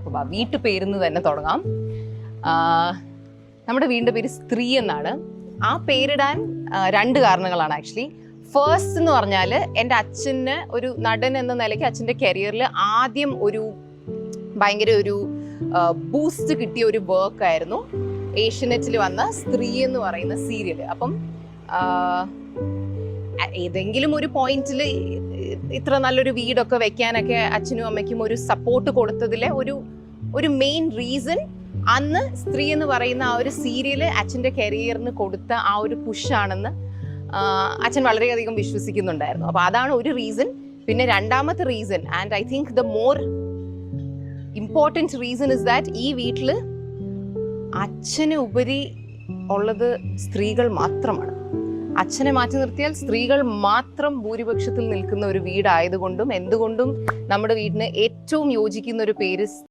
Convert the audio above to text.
അപ്പോൾ വീട്ടു പേരിന്ന് തന്നെ തുടങ്ങാം. നമ്മുടെ വീടിൻ്റെ പേര് സ്ത്രീ എന്നാണ്. ആ പേരിടാൻ 2 കാരണങ്ങളാണ് ആക്ച്വലി. ഫസ്റ്റ് എന്ന് പറഞ്ഞാൽ എൻ്റെ അച്ഛന് ഒരു നടൻ എന്ന നിലയ്ക്ക് അച്ഛൻ്റെ കരിയറിൽ ആദ്യം ഭയങ്കര ഒരു ബൂസ്റ്റ് കിട്ടിയ ഒരു വർക്കായിരുന്നു ഏഷ്യനെറ്റിൽ വന്ന സ്ത്രീ എന്ന് പറയുന്ന സീരിയൽ. അപ്പം ഏതെങ്കിലും ഒരു പോയിന്റിൽ ഇത്ര നല്ലൊരു വീടൊക്കെ വെക്കാനൊക്കെ അച്ഛനും അമ്മയ്ക്കും ഒരു സപ്പോർട്ട് കൊടുത്തതിലെ ഒരു മെയിൻ റീസൺ അന്ന് സ്ത്രീ എന്ന് പറയുന്ന ആ ഒരു സീരിയല് അച്ഛൻ്റെ കരിയറിന് കൊടുത്ത ആ ഒരു പുഷാണെന്ന് അച്ഛൻ വളരെയധികം വിശ്വസിക്കുന്നുണ്ടായിരുന്നു. അപ്പോൾ അതാണ് ഒരു റീസൺ. പിന്നെ രണ്ടാമത്തെ reason, and I think the more important reason is that ഈ വീട്ടിൽ അച്ഛന് ഉപരി ഉള്ളത് സ്ത്രീകൾ മാത്രമാണ്. അച്ഛനെ മാറ്റി നിർത്തിയാൽ സ്ത്രീകൾ മാത്രം ഭൂരിപക്ഷത്തിൽ നിൽക്കുന്ന ഒരു വീടായതുകൊണ്ടും എന്തുകൊണ്ടും നമ്മുടെ വീടിന് ഏറ്റവും യോജിക്കുന്ന ഒരു പേര്